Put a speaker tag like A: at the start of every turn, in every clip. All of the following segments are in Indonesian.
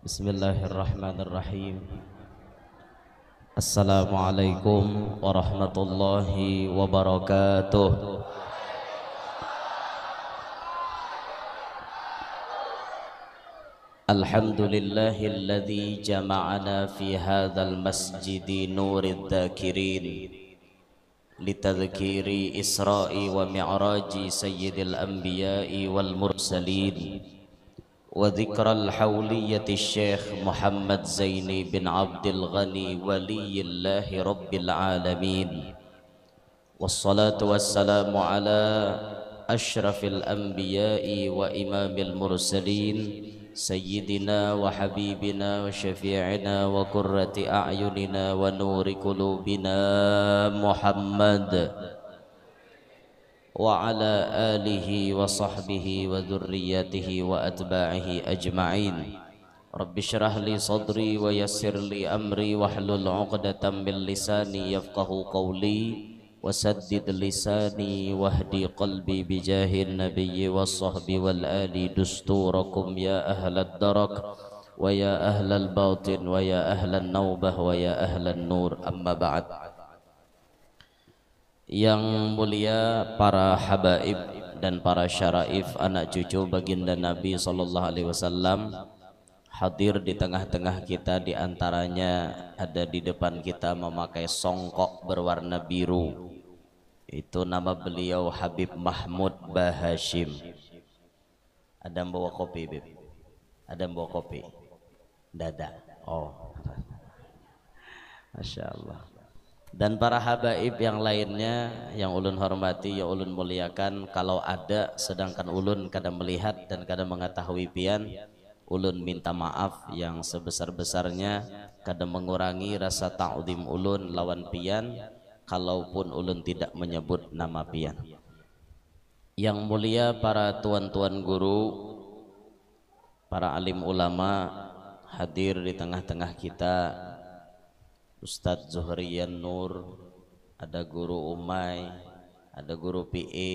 A: Bismillahirrahmanirrahim. Assalamualaikum warahmatullahi wabarakatuh. Alhamdulillahilladzi jama'ana fi hadzal masjidi nurid dzakirin litadhkiri Isra'i wa mi'raji sayyidil anbiya'i wal mursalin wa dzikral hawliyati Syekh Muhammad Zaini bin Abdul Ghani waliyillahi rabbil alamin. Wassalatu wassalamu ala asyrafil anbiya'i wa imamil mursalin Sayyidina wa habibina wa syafi'ina wa qurrati a'yunina wa nuri qulubina Muhammad wa ala alihi wa sahbihi wa dhurriyyatihi wa atba'ihi ajma'in. Rabbi syrah li sadri wa yassir li amri wahlul 'uqdatam min lisani yafqahu qawli wasaddid lisani wahdi qalbi bijahin nabiyyi wassahbi wal ali dusturakum ya ahlad darak wa ya ahlal batin wa ya ahlan naubah wa ya ahlan nur, amma ba'd. Yang mulia para habaib dan para syaraif, anak cucu baginda Nabi SAW hadir di tengah-tengah kita. Di antaranya ada di depan kita memakai songkok berwarna biru. Itu nama beliau Habib Mahmud Bahashim. Ada yang bawa kopi, Bib? Ada yang bawa kopi? Dada. Oh, Masya Allah. Dan para habaib yang lainnya yang ulun hormati, yang ulun muliakan, kalau ada sedangkan ulun kadang melihat dan kadang mengetahui pian, ulun minta maaf yang sebesar-besarnya, kadang mengurangi rasa ta'zim ulun lawan pian kalaupun ulun tidak menyebut nama pian. Yang mulia para tuan-tuan guru, para alim ulama hadir di tengah-tengah kita. Ustadz Zuhriyan Nur, ada guru Umay, ada guru PE,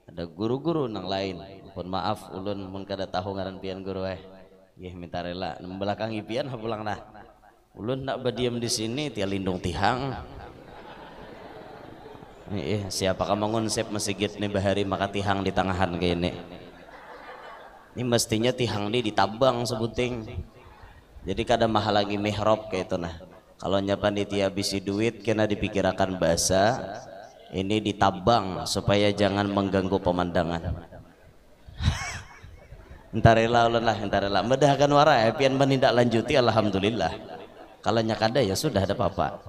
A: ada guru-guru nang lain. Mohon maaf ulun mun kada tahu ngaran pian guru nggih minta rela membelakangi pian pulang dah. Ulun nak berdiam di sini tia lindung tihang. Siapakah mengonsep masjid ni bahari maka tihang di tangahan kayak ini. Ini mestinya tihang ni ditabang sebuting. Jadi kada mahal lagi mihrab kayak itu nah. Kalau panitia bisi duit kena dipikirkan bahasa ini ditabang supaya jangan mengganggu pemandangan. Entarela ulun lah, entarela. Medahkan wara pian menindaklanjuti alhamdulillah. Kalau nyakada ya sudah ada apa-apa.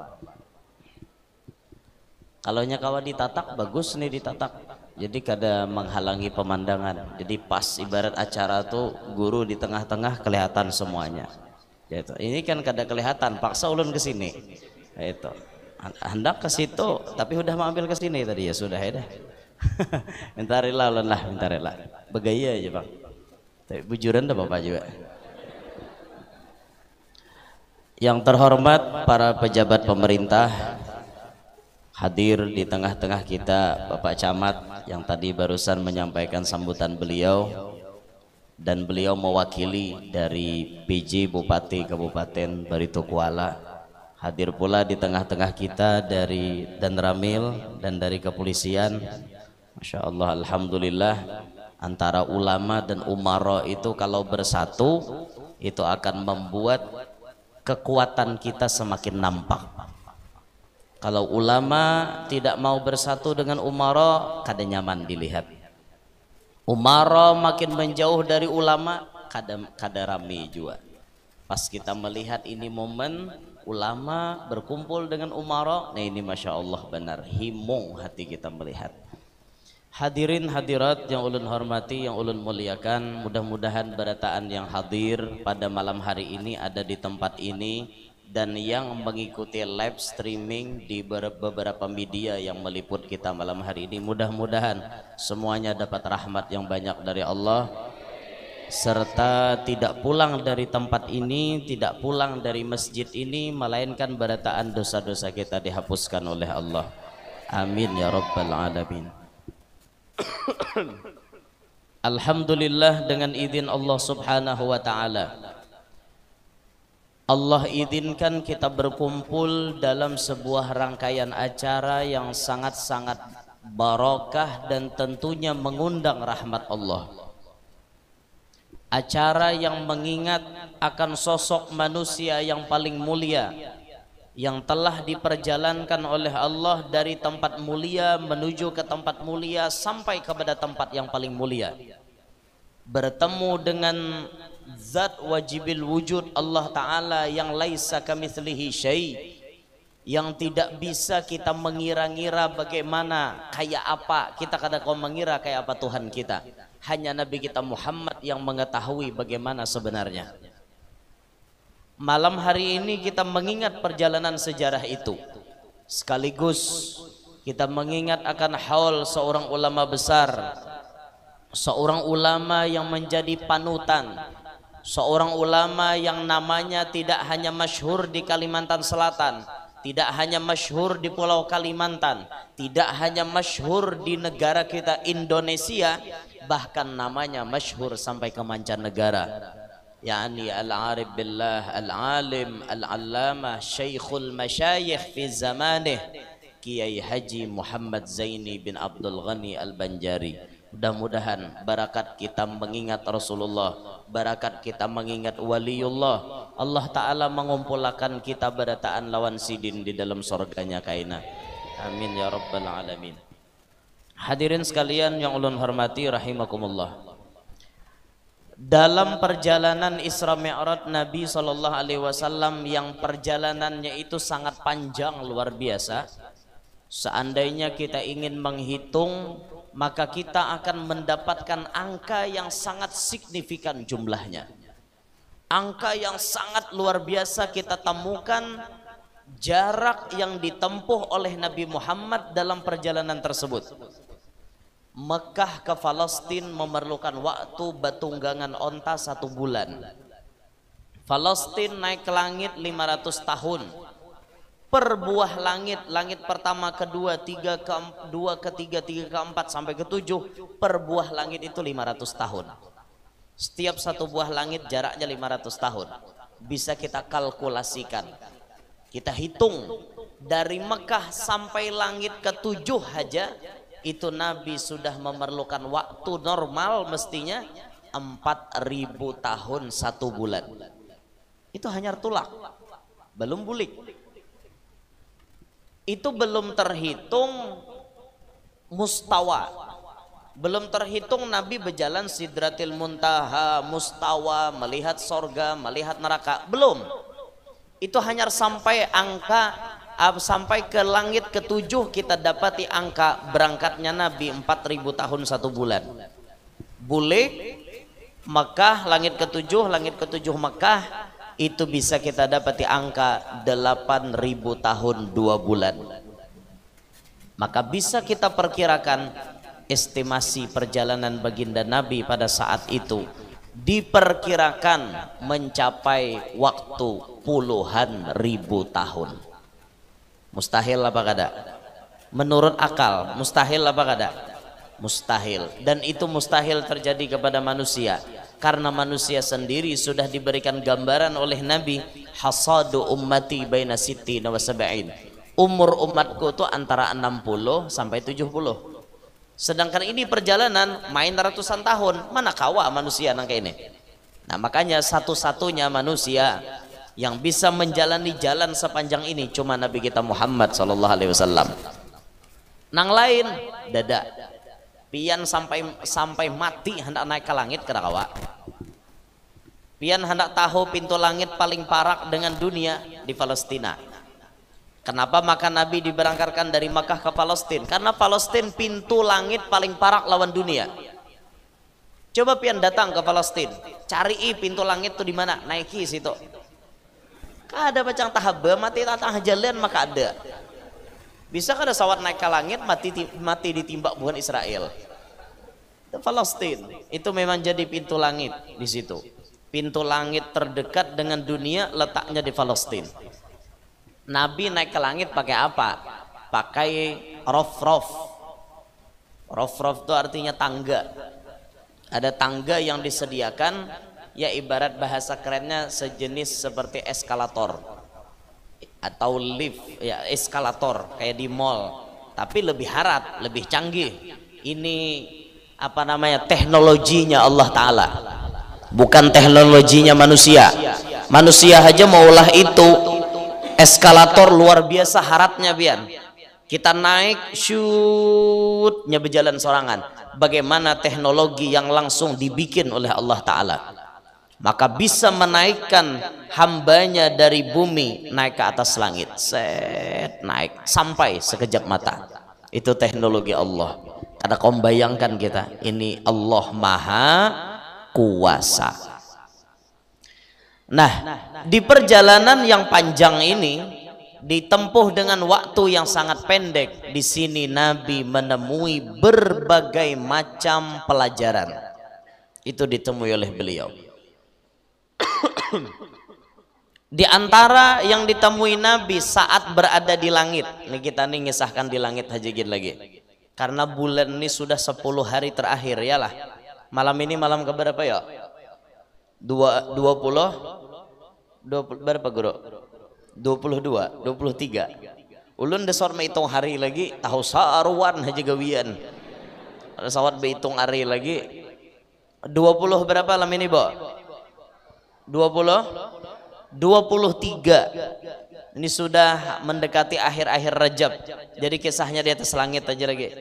A: Kalau nyakawa ditatak bagus nih ditatak. Jadi kada menghalangi pemandangan. Jadi pas ibarat acara tuh guru di tengah-tengah kelihatan semuanya. Gitu. Ini kan kada kelihatan, paksa ulun ke sini. Itu. Hendak ke situ, tapi udah mau ambil ke sini tadi ya sudah ya dah. Minta rela ulun lah, minta rela. Begaya aja bang. Tapi bujuran dah bapak juga. Yang terhormat para pejabat pemerintah hadir di tengah-tengah kita, Bapak Camat yang tadi barusan menyampaikan sambutan beliau. Dan beliau mewakili dari PJ Bupati Kabupaten Barito Kuala. Hadir pula di tengah-tengah kita dari Danramil dan dari kepolisian. Masya Allah, alhamdulillah. Antara ulama dan umara itu kalau bersatu itu akan membuat kekuatan kita semakin nampak. Kalau ulama tidak mau bersatu dengan umara, kada nyaman dilihat. Umara makin menjauh dari ulama, kada rame juga. Pas kita melihat ini momen ulama berkumpul dengan umara, nah ini masya Allah benar himung hati kita melihat. Hadirin hadirat yang ulun hormati, yang ulun muliakan, mudah-mudahan berataan yang hadir pada malam hari ini ada di tempat ini dan yang mengikuti live streaming di beberapa media yang meliput kita malam hari ini, mudah-mudahan semuanya dapat rahmat yang banyak dari Allah serta tidak pulang dari tempat ini, tidak pulang dari masjid ini melainkan berataan dosa-dosa kita dihapuskan oleh Allah. Amin ya rabbal alamin. Alhamdulillah, dengan izin Allah subhanahu wa ta'ala Allah izinkan kita berkumpul dalam sebuah rangkaian acara yang sangat-sangat barokah dan tentunya mengundang rahmat Allah. Acara yang mengingat akan sosok manusia yang paling mulia, yang telah diperjalankan oleh Allah dari tempat mulia menuju ke tempat mulia sampai kepada tempat yang paling mulia, bertemu dengan zat wajibil wujud Allah Ta'ala yang laisa kamitslihi syai', yang tidak bisa kita mengira-ngira bagaimana, kayak apa kita kadang mengira kayak apa Tuhan kita. Hanya Nabi kita Muhammad yang mengetahui bagaimana sebenarnya. Malam hari ini kita mengingat perjalanan sejarah itu, sekaligus kita mengingat akan haul seorang ulama besar, seorang ulama yang menjadi panutan, seorang ulama yang namanya tidak hanya masyhur di Kalimantan Selatan, tidak hanya masyhur di Pulau Kalimantan, tidak hanya masyhur di negara kita Indonesia, bahkan namanya masyhur sampai ke mancanegara. Yani al-arif billah, al-alim, al-allamah, syekhul masyayikh fi zamanih, Kiai Haji Muhammad Zaini bin Abdul Ghani Al-Banjari. Mudah-mudahan barakat kita mengingat Rasulullah, barakat kita mengingat waliullah, Allah Ta'ala mengumpulkan kita berataan lawan sidin di dalam surganya kaina. Amin ya rabbal alamin. Hadirin sekalian yang ulun hormati rahimakumullah. Dalam perjalanan Isra Mi'raj Nabi SAW yang perjalanannya itu sangat panjang luar biasa, seandainya kita ingin menghitung maka kita akan mendapatkan angka yang sangat signifikan jumlahnya, angka yang sangat luar biasa. Kita temukan jarak yang ditempuh oleh Nabi Muhammad dalam perjalanan tersebut. Mekah ke Palestina memerlukan waktu batunggangan onta 1 bulan. Palestina naik ke langit 500 tahun. Per buah langit, langit pertama, kedua, tiga, kedua, ketiga, tiga, keempat sampai ketujuh, per buah langit itu 500 tahun. Setiap 1 buah langit jaraknya 500 tahun. Bisa kita kalkulasikan, kita hitung dari Mekah sampai langit ke-7 aja, itu Nabi sudah memerlukan waktu normal mestinya 4000 tahun 1 bulan. Itu hanya tulak, belum bulik. Itu belum terhitung mustawa, belum terhitung Nabi berjalan Sidratil Muntaha, mustawa, melihat sorga, melihat neraka, belum. Itu hanya sampai angka, sampai ke langit ke-7 kita dapati angka berangkatnya Nabi 4000 tahun 1 bulan. Bulik Mekah, langit ke-7 Mekah, itu bisa kita dapati angka 8000 tahun 2 bulan. Maka bisa kita perkirakan estimasi perjalanan baginda Nabi pada saat itu diperkirakan mencapai waktu puluhan ribu tahun. Mustahil apa kada? Menurut akal mustahil apa kada? Mustahil. Dan itu mustahil terjadi kepada manusia, karena manusia sendiri sudah diberikan gambaran oleh Nabi, hasadu ummati baina sittina wa sab'in. Umur umatku itu antara 60 sampai 70. Sedangkan ini perjalanan main ratusan tahun, mana kawa manusia nang kayak ini. Nah, makanya satu-satunya manusia yang bisa menjalani jalan sepanjang ini cuma Nabi kita Muhammad sallallahu alaihi wasallam. Nang lain dada. Pian sampai mati hendak naik ke langit kada kawa. Pian hendak tahu pintu langit paling parak dengan dunia di Palestina. Kenapa maka Nabi diberangkatkan dari Makkah ke Palestina? Karena Palestina pintu langit paling parak lawan dunia. Coba pian datang ke Palestina, cari pintu langit tuh di mana? Naiki situ. Kada bacang tahaba mati tatang jalan maka ada. Bisa kada sawat naik ke langit mati ditimbak bukan Israel. Palestina itu memang jadi pintu langit di situ. Pintu langit terdekat dengan dunia letaknya di Palestina. Nabi naik ke langit pakai apa? Pakai rof-rof. Rof-rof itu artinya tangga. Ada tangga yang disediakan ya ibarat bahasa kerennya sejenis seperti eskalator atau lift, ya eskalator kayak di mall, tapi lebih harap, lebih canggih. Ini apa namanya, teknologinya Allah Ta'ala, bukan teknologinya manusia. Manusia aja maulah itu eskalator luar biasa harapnya biar kita naik shootnya berjalan sorangan. Bagaimana teknologi yang langsung dibikin oleh Allah Ta'ala, maka bisa menaikkan hambanya dari bumi naik ke atas langit, set naik sampai sekejap mata. Itu teknologi Allah. Ada kau bayangkan kita, ini Allah Maha Kuasa. Nah, di perjalanan yang panjang ini ditempuh dengan waktu yang sangat pendek. Di sini Nabi menemui berbagai macam pelajaran. Itu ditemui oleh beliau. Di antara yang ditemui Nabi saat berada di langit. Ini kita nih ngisahkan di langit hajigin lagi. Karena bulan ini sudah 10 hari terakhir ya lah. Malam ini malam keberapa ya? 20 berapa guru? 22, 23. Ulun desor menghitung hari lagi, tahu saruan haji gawian. Ada sawat berhitung hari lagi. 20 berapa malam ini, Bo? 20? 23. Ini sudah mendekati akhir-akhir Rajab. Jadi kisahnya di atas langit aja lagi.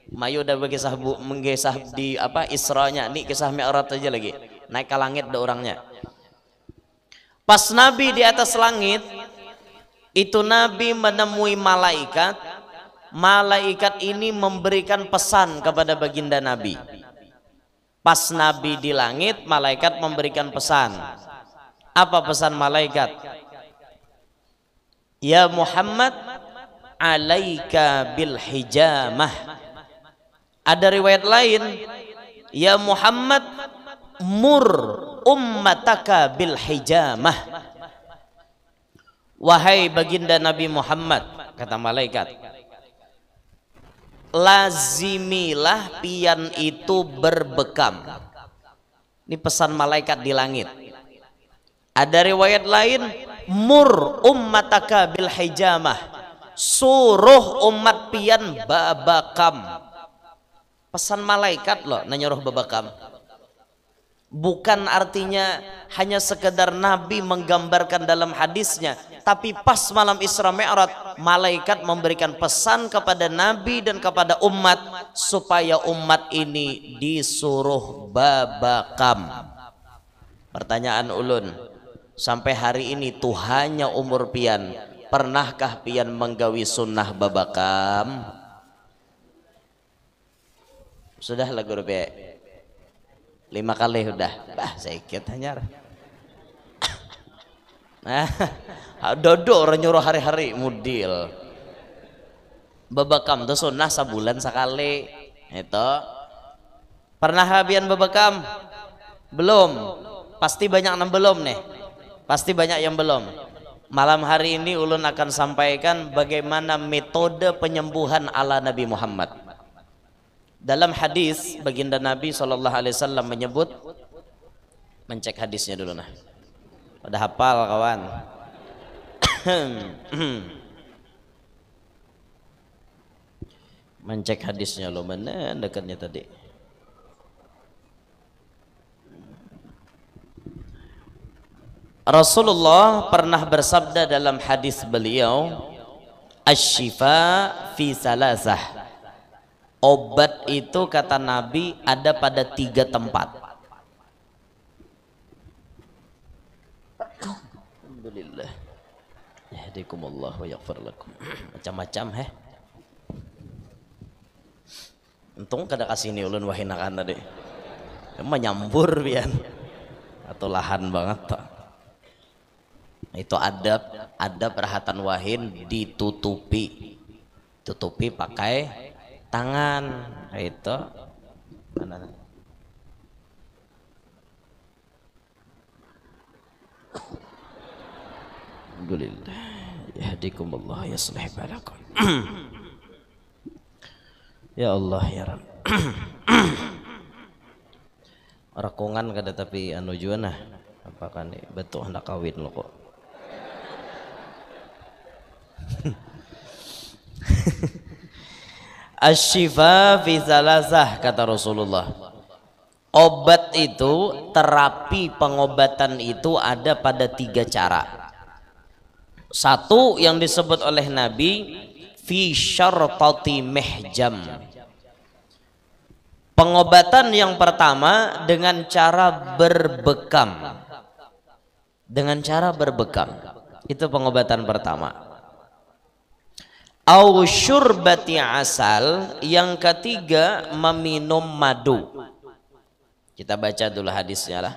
A: Mayu udah berkisah menggisah di apa Isra'nya, ini kisah Mi'raj aja lagi. Naik ke langit ada orangnya. Pas Nabi di atas langit, itu Nabi menemui malaikat. Malaikat ini memberikan pesan kepada baginda Nabi. Pas Nabi di langit, malaikat memberikan pesan. Apa pesan malaikat? Ya Muhammad, alaika bil hijamah. Ada riwayat lain, ya Muhammad, mur ummataka bil hijamah. Wahai baginda Nabi Muhammad, kata malaikat, lazimilah pian itu berbekam. Ini pesan malaikat di langit. Ada riwayat lain, mur ummataka bil hijamah, suruh umat pian babakam. Pesan malaikat loh nanyuruh babakam. Bukan artinya hanya sekedar Nabi menggambarkan dalam hadisnya, tapi pas malam Isra Mi'raj malaikat memberikan pesan kepada Nabi dan kepada umat supaya umat ini disuruh babakam. Pertanyaan ulun, sampai hari ini Tuhannya umur pian, pernahkah pian menggawi sunnah babakam? Sudah lah guru be. 5 kali udah, bah sedikit hanya. Nah, dodo orang nyuruh hari-hari mudil. Babakam tuh sunnah sebulan sekali. Itu. Pernah habian babakam? Belum. Pasti banyak yang belum nih. Pasti banyak yang belum. Malam hari ini ulun akan sampaikan bagaimana metode penyembuhan ala Nabi Muhammad. Dalam hadis baginda Nabi SAW menyebut, mencek hadisnya dulu nah. Udah hafal kawan. Mencek hadisnya lo mana dekatnya tadi. Rasulullah pernah bersabda dalam hadis beliau, asy-syifa fi salasah. Obat itu kata Nabi ada pada 3 tempat. Alhamdulillah. Yahdikumullah wa yaghfir lakum. Macam-macam untung kada kasih ini ulun wahinakan tadi. Emang nyambur pian. Atau lahan banget tak. Itu adab rahatan wahin ditutupi. Tutupi pakai tangan itu mana? Alhamdulillah. Yahdikumullah yaslih balakum. Ya Allah ya Rabb. rekungan kada tapi anu jua nah apakah nih betul hendak kawin lo kok. Asy-syifa fi salasah kata Rasulullah. Obat itu, terapi pengobatan itu ada pada 3 cara. Satu yang disebut oleh Nabi fi syartati mihjam. Pengobatan yang pertama dengan cara berbekam. Dengan cara berbekam. Itu pengobatan pertama. Au syurbati asal, yang ketiga meminum madu. Kita baca dulu hadisnya lah.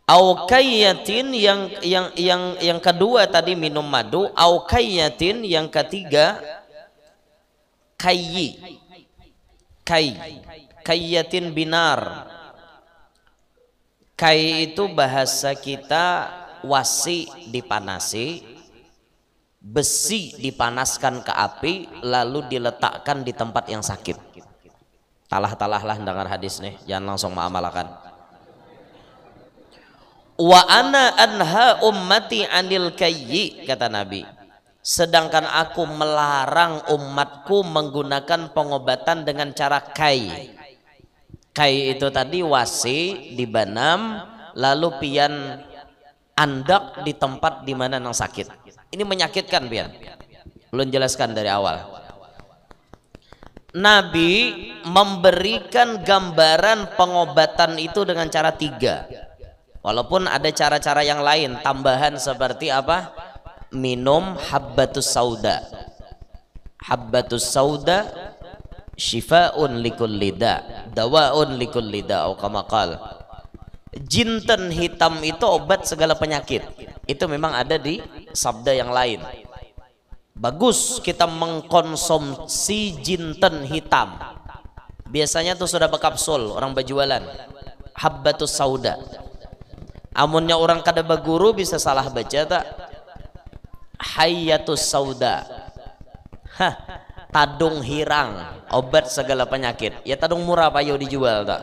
A: Au kayyatin, yang kedua tadi minum madu. Au kayyatin, yang ketiga kayyatin binar. Kay itu bahasa kita wasi dipanasi, besi dipanaskan ke api lalu diletakkan di tempat yang sakit. Talah-talahlah dengar hadis nih, jangan langsung mengamalkan. Wa ana anha ummati anil kayyi, kata Nabi. Sedangkan aku melarang umatku menggunakan pengobatan dengan cara kay. Kay itu tadi wasi dibanam lalu pian andak di tempat di mana nang sakit. Ini menyakitkan pian. Belum jelaskan dari awal. Nabi memberikan gambaran pengobatan itu dengan cara 3. Walaupun ada cara-cara yang lain tambahan seperti apa? Minum habbatus sauda. Habbatus sauda syifaun likulli da, dawaun likulli da, atau kama qala. Jinten hitam itu obat segala penyakit. Itu memang ada di sabda yang lain. Bagus kita mengkonsumsi jinten hitam. Biasanya tuh sudah berkapsul orang berjualan. Habbatus sauda. Amunnya orang kada baguru bisa salah baca tak? Hayyatus sauda. Hah, tadung hirang, obat segala penyakit. Ya tadung murah payo dijual tak?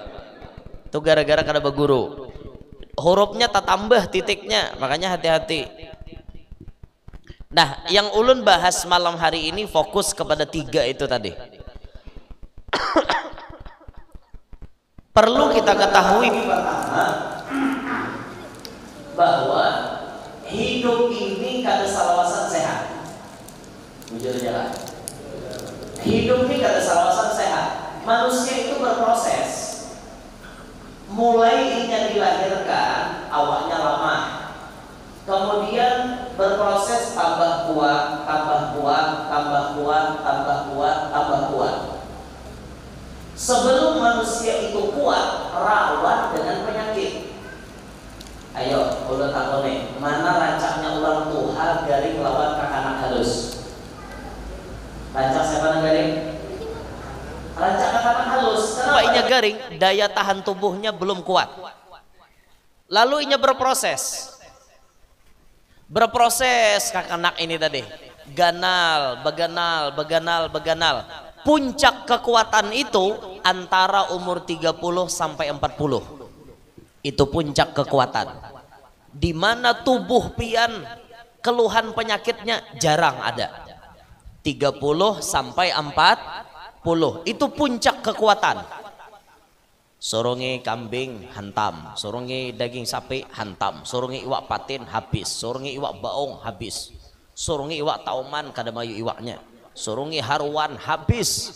A: Itu gara-gara kada baguru. Hurufnya tak tambah titiknya, makanya hati-hati. Nah, yang ulun bahas malam hari ini fokus kepada 3 itu tadi. Perlu kita ketahui pertama bahwa hidup ini kada salawasan sehat. Jujur aja lah. Hidup ini kada salawasan sehat. Manusia itu berproses. Mulai inya dilahirkan, awaknya lemah. Kemudian berproses tambah kuat, tambah kuat, tambah kuat, tambah kuat, tambah kuat. Sebelum manusia itu kuat, rawan dengan penyakit. Ayo, udah tahu nih, mana rancaknya orang tua garing lawan kakanak halus? Rancak siapa garing? Rancak kakanak halus. Kenapa inya garing? Daya tahan tubuhnya belum kuat. Lalu inya berproses. Berproses kakanak ini tadi. Ganal, beganal, beganal, beganal. Puncak kekuatan itu antara umur 30 sampai 40. Itu puncak kekuatan. Di mana tubuh pian keluhan penyakitnya jarang ada. 30 sampai 40 itu puncak kekuatan. Sorongi kambing hantam, sorongi daging sapi hantam, sorongi iwak patin habis, sorongi iwak baong habis, sorongi iwak tauman kada mayu iwaknya, sorongi haruan habis,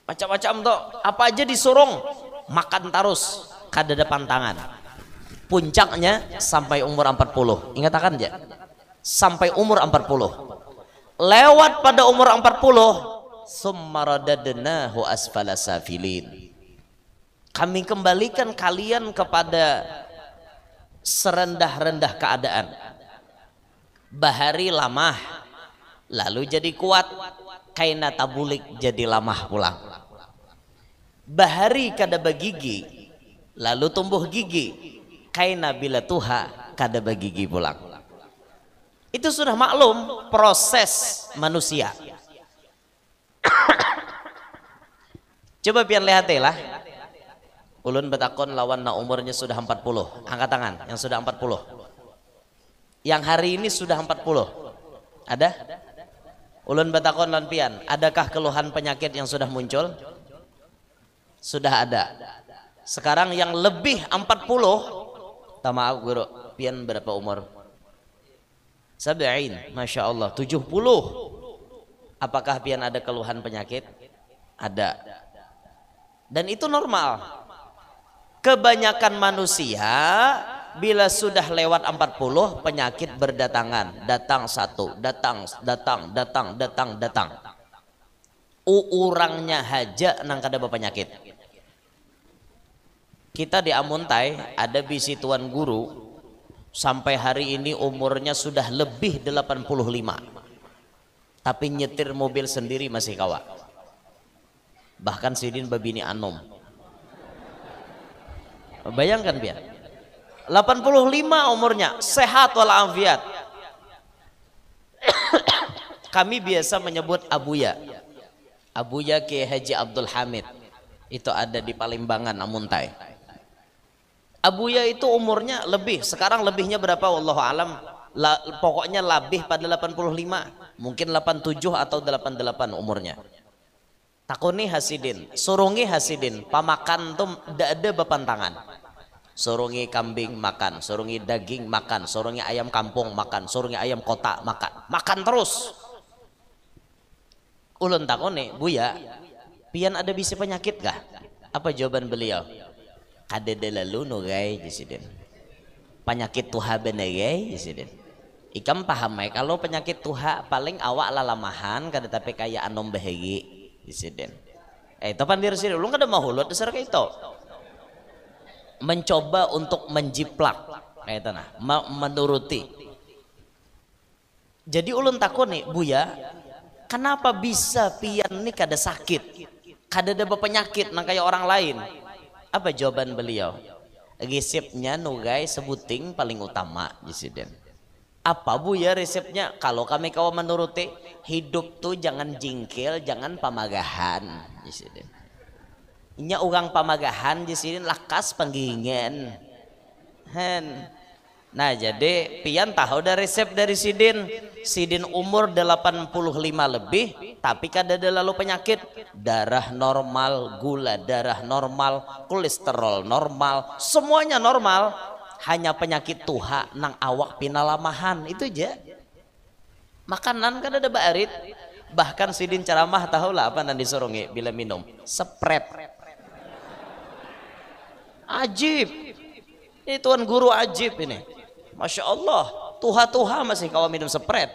A: macam-macam tuh apa aja disorong makan terus kada ada pantangan. Puncaknya sampai umur 40. Ingat akan ya? Sampai umur 40. Lewat pada umur 40, summa radadnahu asfala safilin. Kami kembalikan kalian kepada serendah-rendah keadaan. Bahari lamah, lalu jadi kuat. Kaina tabulik jadi lamah pulang. Bahari kada bagigi, lalu tumbuh gigi. Kaina bila tuha kada bagigi pulang. Itu sudah maklum proses manusia. Coba pian lihat lah. Ulun betakon lawan na umurnya sudah 40. Angkat tangan yang sudah 40. Yang hari ini sudah 40. Ada? Ulun betakon lawan pian, adakah keluhan penyakit yang sudah muncul? Sudah ada. Sekarang yang lebih 40, maaf guru, pian berapa umur? Sab'in, Masya Allah, 70. Apakah pian ada keluhan penyakit? Ada. Dan itu normal. Kebanyakan manusia bila sudah lewat 40 penyakit berdatangan, datang satu, datang. Urangnya haja nang kada penyakit. Kita di Amuntai ada bisi tuan guru sampai hari ini umurnya sudah lebih 85. Tapi nyetir mobil sendiri masih kawa. Bahkan sidin babini anom. Bayangkan biar 85 umurnya, sehat walafiat. Kami biasa menyebut Abuya. Abuya Kiai Haji Abdul Hamid. Itu ada di Palimbangan, Amuntai. Abuya itu umurnya lebih, sekarang lebihnya berapa wallahu alam. Pokoknya lebih pada 85, mungkin 87 atau 88 umurnya. Takuni hasidin, surungi hasidin, pamakan tuh tidak ada bepantangan. Surungi kambing makan, surungi daging makan, surungi ayam kampung makan, surungi ayam kota makan terus. Ulun takuni, Buya, pian ada bisa penyakit gak? Apa jawaban beliau? Kadede lalu no guys disiden. Penyakit tuha bener guys disiden. Ikam paham kalau penyakit tuha paling awak lalamahan kada tapi kayak anom bahagi disiden. Itu pandir sih, lu kada mau hulut dasar kayak itu. Mencoba untuk menjiplak kayak itu nah, menuruti. Jadi ulun takut nih, Buya, kenapa bisa pian nih kada sakit, kada ada penyakit nang kayak orang lain? Apa jawaban beliau? Resepnya nugai sebuting paling utama disiden. Apa Buya resepnya? Kalau kami kawa menuruti, hidup tuh jangan jingkil, jangan pamagahan disiden. Nya orang pamagahan disiden lakas panggingan. Nah jadi pian tahu dari resep dari sidin. Sidin umur 85 lebih tapi kada ada lalu penyakit. Darah normal, gula darah normal, kolesterol normal, semuanya normal. Hanya penyakit tuha nang awak pinalamahan itu aja. Makanan kada ada baarit. Bahkan sidin ceramah tahu lah apa nang disorongnya bila minum sepret. Ajib. Ini tuan guru ajib ini. Masya Allah, tuha-tuha masih kawan minum sepret.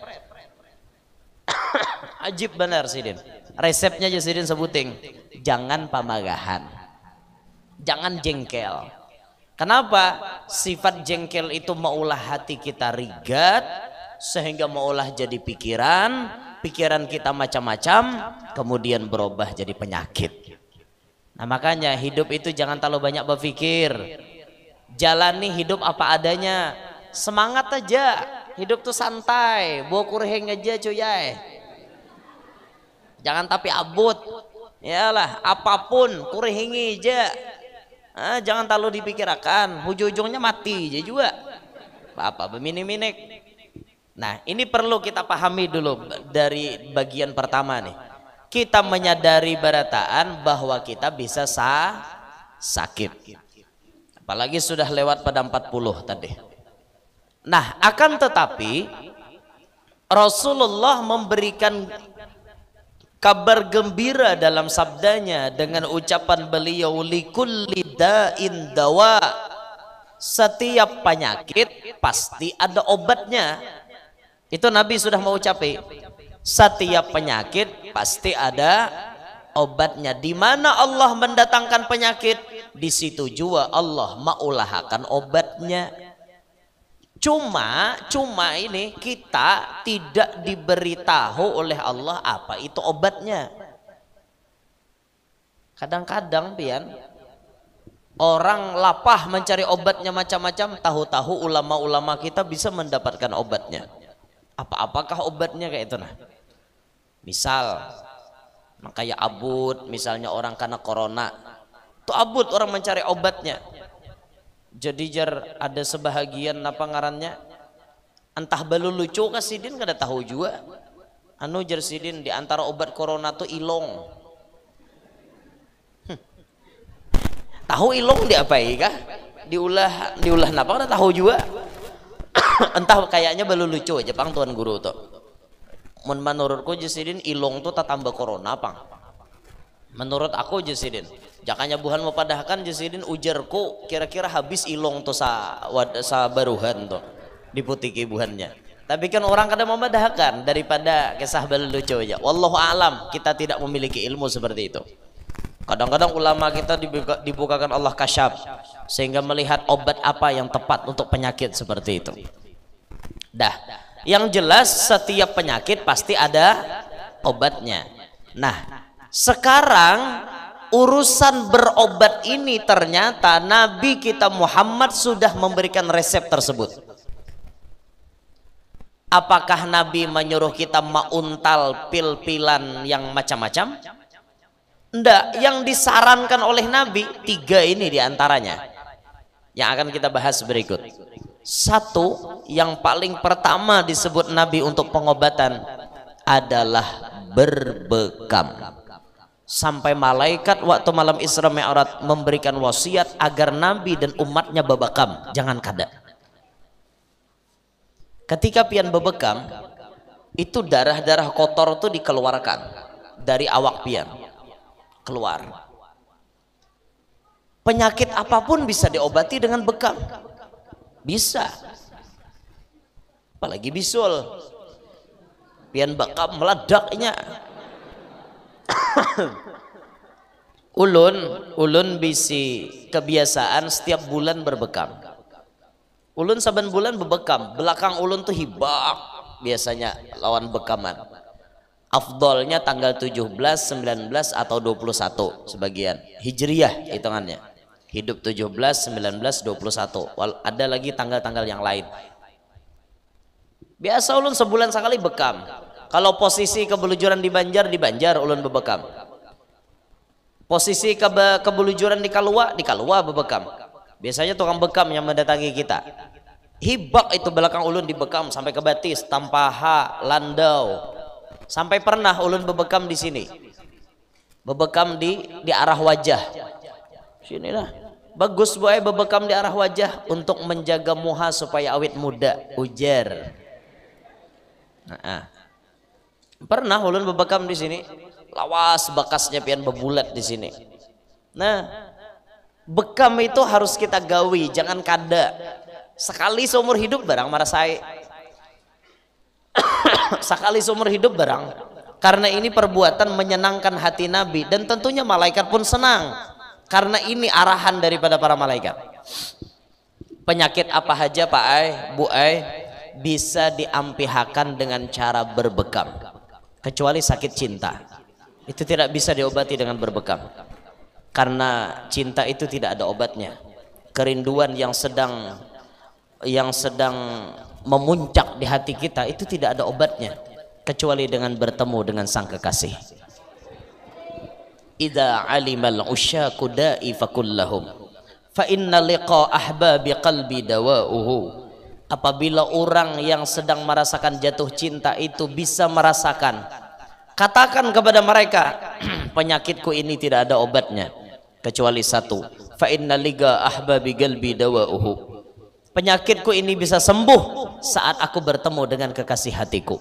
A: Ajib benar sidin. Resepnya aja sidin sebuting, jangan pamagahan, jangan jengkel. Kenapa? Sifat jengkel itu maulah hati kita rigat, sehingga maulah jadi pikiran kita macam-macam, kemudian berubah jadi penyakit. Nah makanya hidup itu jangan terlalu banyak berpikir. Jalani hidup apa adanya. Semangat aja, hidup tuh santai, bawa kurheng aja cuy. Jangan tapi abut, yalah apapun kurhengi aja. Jangan terlalu dipikirkan, ujung-ujungnya mati aja juga. Apa beminik-minik. Nah ini perlu kita pahami dulu dari bagian pertama nih. Kita menyadari barataan bahwa kita bisa sakit. Apalagi sudah lewat pada 40 tadi. Nah akan tetapi Rasulullah memberikan kabar gembira dalam sabdanya dengan ucapan beliau likulli da'in dawa. Setiap penyakit pasti ada obatnya. Itu Nabi sudah mau ucapi. Setiap penyakit pasti ada obatnya. Di mana Allah mendatangkan penyakit, di situ juga Allah maulahakan obatnya. Cuma ini kita tidak diberitahu oleh Allah apa itu obatnya. Kadang-kadang pian orang lapah mencari obatnya macam-macam, tahu-tahu ulama-ulama kita bisa mendapatkan obatnya. Apakah obatnya kayak itu nah? Misal kayak abut, misalnya orang kena corona, Tuh abut orang mencari obatnya. Jadi jar ada sebahagian apa ngarannya, entah balu lucu kah sidin kada tahu juga. Anu jar sidin di antara obat corona tuh ilong. Tahu ilong diapai kah? Diulah napa kada tahu juga. Entah kayaknya balu lucu aja pang tuan guru tuh. Menurutku jasidin ilong tuh tak tambah corona pang. Menurut aku jasidin. Jakanya buhan mau padahkan jasidin ujarku kira-kira habis ilong tuh sa baruhan tuh diputiki buhannya. Tapi kan orang kadang memadahkan daripada kisah balu lucu aja. Wallahu alam, kita tidak memiliki ilmu seperti itu. Kadang-kadang ulama kita dibukakan Allah kasyaf sehingga melihat obat apa yang tepat untuk penyakit seperti itu. Dah, yang jelas setiap penyakit pasti ada obatnya. Nah, sekarang urusan berobat ini ternyata Nabi kita Muhammad sudah memberikan resep tersebut. Apakah Nabi menyuruh kita mauntal pil-pilan yang macam-macam? Enggak, yang disarankan oleh Nabi 3 ini diantaranya yang akan kita bahas berikut. Satu, yang paling pertama disebut Nabi untuk pengobatan adalah berbekam. Sampai malaikat waktu malam Isra Mi'raj memberikan wasiat agar Nabi dan umatnya bebekam, jangan kada. Ketika pian bebekam, itu darah-darah kotor itu dikeluarkan dari awak pian. Keluar. Penyakit apapun bisa diobati dengan bekam. Bisa. Apalagi bisul. Pian bekam meledaknya. ulun bisi kebiasaan setiap bulan berbekam. Ulun saban bulan berbekam. Belakang ulun tuh hibak biasanya lawan bekaman. Afdolnya tanggal 17, 19 atau 21 sebagian Hijriyah hitungannya. Hidup 17, 19, 21. Ada lagi tanggal-tanggal yang lain. Biasa ulun sebulan sekali bekam. Kalau posisi kebelujuran di Banjar ulun bebekam. Posisi kebelujuran di Kalua bebekam. Biasanya tukang bekam yang mendatangi kita. Hibak itu belakang ulun dibekam sampai ke Batis, Tampaha, Landau. Sampai pernah ulun bebekam di sini. Bebekam di arah wajah. Sinilah. Bagus boy bebekam di arah wajah untuk menjaga muha supaya awet muda, ujar. Nah, pernah ulun bebekam di sini. Lawas bekasnya pian bebulat di sini. Nah, bekam itu harus kita gawi, jangan kada. Sekali seumur hidup barang marasai. Sekali seumur hidup barang. Karena ini perbuatan menyenangkan hati Nabi dan tentunya malaikat pun senang. Karena ini arahan daripada para malaikat. Penyakit apa saja Pak Ai, Bu Ai bisa diampihakan dengan cara berbekam. Kecuali sakit cinta. Itu tidak bisa diobati dengan berbekam. Karena cinta itu tidak ada obatnya. Kerinduan yang sedang memuncak di hati kita itu tidak ada obatnya kecuali dengan bertemu dengan sang kekasih. Idza alimal usyaqu da'i fakullahum fa inna liqa ahbabi qalbi dawa'uhu. Apabila orang yang sedang merasakan jatuh cinta itu bisa merasakan, katakan kepada mereka, penyakitku ini tidak ada obatnya kecuali satu, fa inna liqa ahbabi qalbi dawa'uhu. Penyakitku ini bisa sembuh saat aku bertemu dengan kekasih hatiku.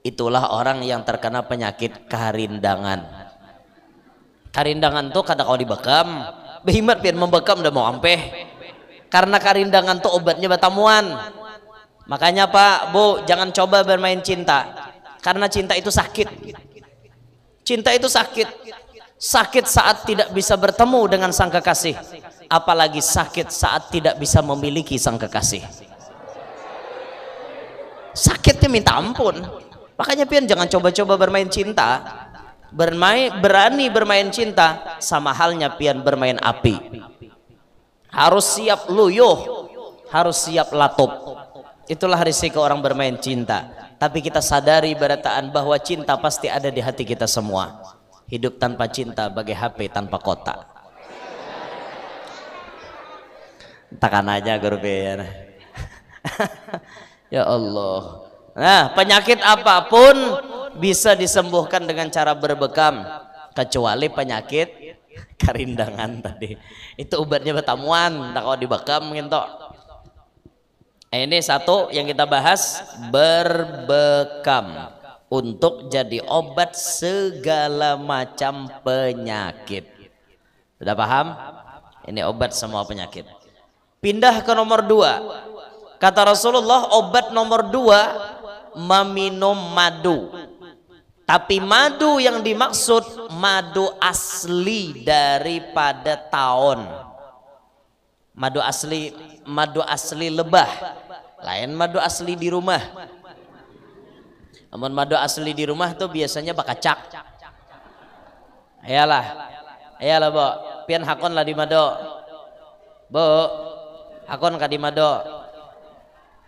A: Itulah orang yang terkena penyakit karindangan. Karindangan tuh kadang kau dibekam, behimat pian membekam udah mau ampeh. Karena karindangan tuh obatnya batamuan. Makanya Pak, Bu, jangan coba bermain cinta. Karena cinta itu sakit. Cinta itu sakit. Sakit saat tidak bisa bertemu dengan sang kekasih. Apalagi sakit saat tidak bisa memiliki sang kekasih. Sakitnya minta ampun. Makanya pian jangan coba-coba bermain cinta. Berani bermain cinta sama halnya pian bermain api. Harus siap luyuh, harus siap latup. Itulah risiko orang bermain cinta. Tapi kita sadari berataan bahwa cinta pasti ada di hati kita semua. Hidup tanpa cinta bagai HP tanpa kotak. Tekan aja guru pian. Ya Allah. Nah, penyakit apapun bisa disembuhkan dengan cara berbekam, kecuali penyakit karindangan tadi. Itu obatnya betamuan, tak kalau dibekam gitu. Ini satu yang kita bahas, berbekam untuk jadi obat segala macam penyakit. Sudah paham? Ini obat semua penyakit. Pindah ke nomor 2. Kata Rasulullah, obat nomor 2 meminum madu. Tapi madu yang dimaksud madu asli daripada tahun. Madu asli lebah. Lain madu asli di rumah. Namun madu asli di rumah tuh biasanya bakacak. Ayalah bo, pian hakon lah di mado. Bo, hakon ka di mado.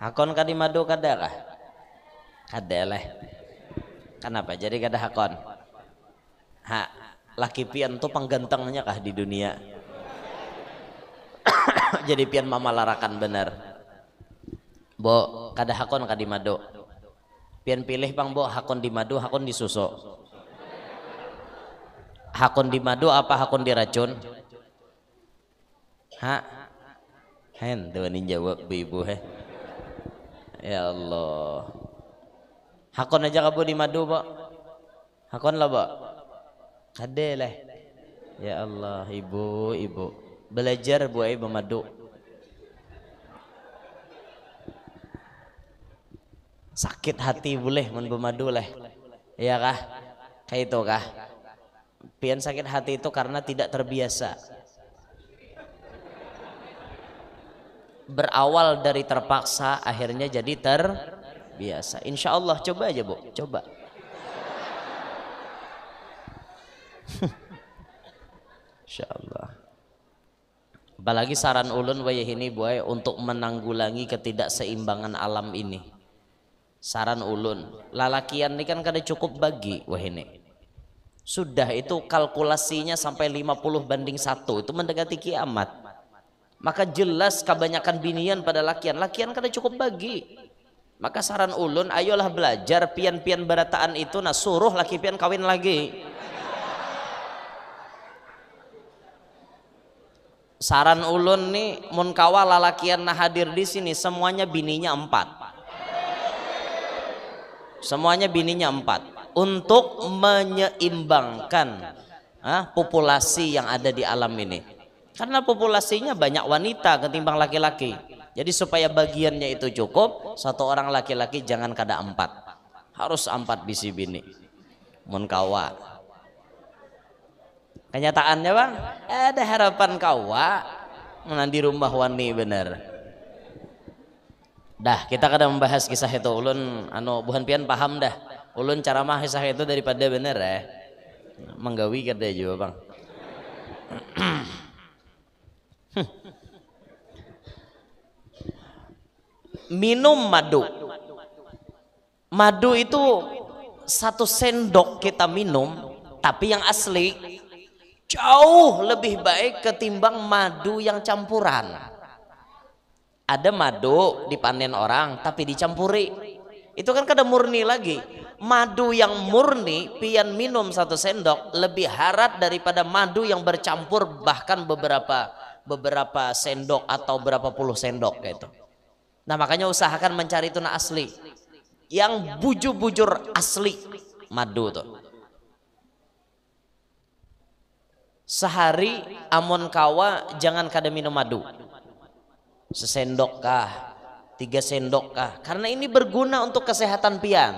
A: Hakon ka di mado kada kah? Kada lah. Kenapa? Jadi kada hakon. Laki pian tuh panggantengnya kah di dunia? Jadi pian mamalarakan bener. Bo, kada hakon ka di mado. Pian pilih bang bo, hakon di madu, hakon di susu. Hakon di madu apa hakon di racun? Hen, tuh jawab ibu he. Ya Allah. Hakon aja kabu di madu, Pak. Hakon lah, Pak. Kade lah. Ya Allah, ibu. Belajar buai memadu. Sakit hati boleh men memadu lah. Iya kah? Kayak itu kah? Pian sakit hati itu karena tidak terbiasa. Berawal dari terpaksa, akhirnya jadi terbiasa. Insya Allah, coba aja bu, coba. Insya Allah. Apalagi saran ulun wayah ini buai untuk menanggulangi ketidakseimbangan alam ini. Saran ulun, lalakian ini kan kada cukup bagi wah ini. Sudah itu kalkulasinya sampai 50:1, itu mendekati kiamat. Maka jelas kebanyakan binian pada lakian kada cukup bagi. Maka saran ulun, ayolah belajar pian-pian berataan itu, nah suruh laki pian kawin lagi. Saran ulun nih, mun kawa lalakian nah hadir di sini semuanya bininya 4. Semuanya bininya 4 untuk menyeimbangkan populasi yang ada di alam ini. Karena populasinya banyak wanita ketimbang laki-laki. Jadi supaya bagiannya itu cukup, satu orang laki-laki jangan kada 4. Harus 4 bisi bini. Mun kawa. Kenyataannya bang, ada harapan kawa di rumah wani bener. Dah, kita kada membahas kisah itu. Ulun buhan pian paham dah. Ulun ceramah kisah itu daripada bener menggawi kada juga bang. Minum madu. Madu itu 1 sendok kita minum, tapi yang asli jauh lebih baik ketimbang madu yang campuran. Ada madu dipanen orang tapi dicampuri, itu kan kada murni lagi. Madu yang murni pian minum 1 sendok lebih harat daripada madu yang bercampur bahkan beberapa sendok atau berapa puluh sendok gitu. Nah makanya usahakan mencari tuna asli yang bujur-bujur asli madu tuh. Sehari amon kawa jangan kada minum madu 1 sendok kah 3 sendok kah, karena ini berguna untuk kesehatan pian,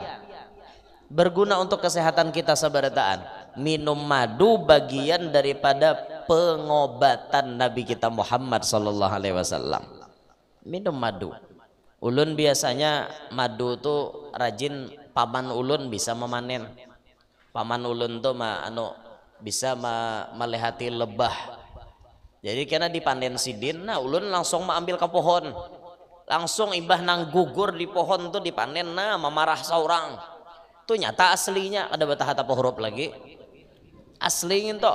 A: berguna untuk kesehatan kita sabarataan. Minum madu bagian daripada pengobatan Nabi kita Muhammad sallallahu alaihi wasallam. Minum madu. Ulun biasanya madu tuh rajin, paman ulun bisa memanen. Paman ulun tuh bisa melihati lebah. Jadi kena dipanen sidin, nah ulun langsung ambil ke pohon. Langsung imbah nang gugur di pohon tuh dipanen, nah memarah seorang. Tuh nyata aslinya, ada betah hata huruf lagi. Asli itu.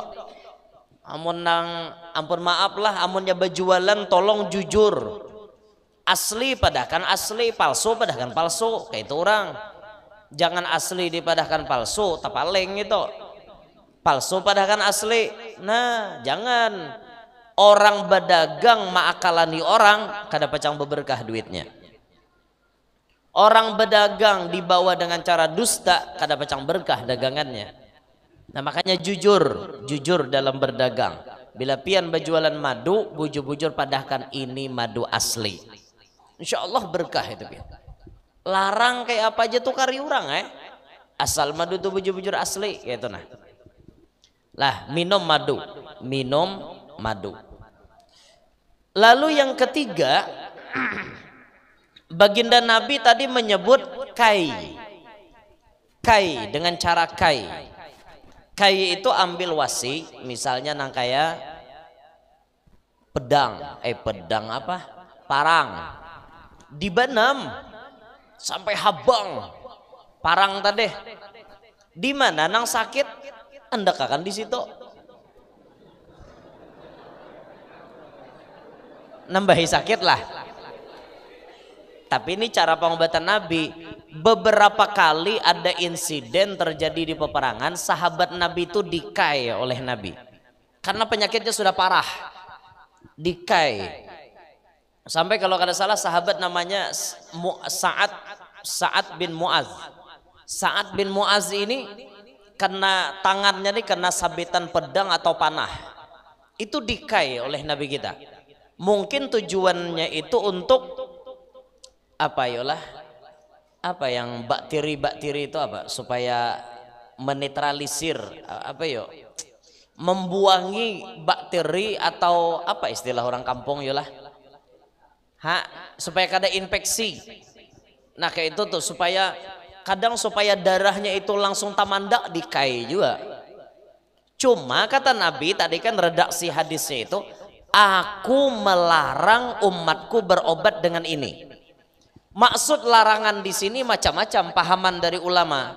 B: Ampun maaf lah, amunnya berjualan tolong jujur. Asli padahkan asli, palsu padahkan palsu, kayak itu orang. Jangan asli dipadahkan palsu, tapaleng itu. Palsu padahkan asli. Nah, jangan. Orang berdagang maakalani orang kada pacang beberkah duitnya. Orang berdagang dibawa dengan cara dusta kada pacang berkah dagangannya. Nah makanya jujur dalam berdagang. Bila pian berjualan madu, bujur-bujur padahkan ini madu asli. Insya Allah berkah itu pian. Larang kayak apa aja tukari orang asal madu tuh bujur-bujur asli kayak itu nah. Lah minum madu. Lalu yang ketiga, baginda Nabi tadi menyebut kai dengan cara kai itu ambil wasi, misalnya nang kaya parang dibenam sampai habang parang tadi di mana nang sakit anda akan di situ nambahi sakit lah. Tapi ini cara pengobatan Nabi. Beberapa kali ada insiden terjadi di peperangan, sahabat Nabi itu dikai oleh Nabi karena penyakitnya sudah parah, dikai sampai kalau kada salah sahabat namanya Sa'ad bin Mu'az ini kena tangannya nih kena sabetan pedang atau panah, itu dikai oleh Nabi kita. Mungkin tujuannya itu untuk apa yang bakteri itu apa supaya menetralisir membuangi bakteri atau apa istilah orang kampung supaya kada infeksi. Nah kayak itu tuh supaya darahnya itu langsung tamandak dikai juga. Cuma kata Nabi tadi kan redaksi hadisnya itu, aku melarang umatku berobat dengan ini. Maksud larangan di sini macam-macam pahaman dari ulama.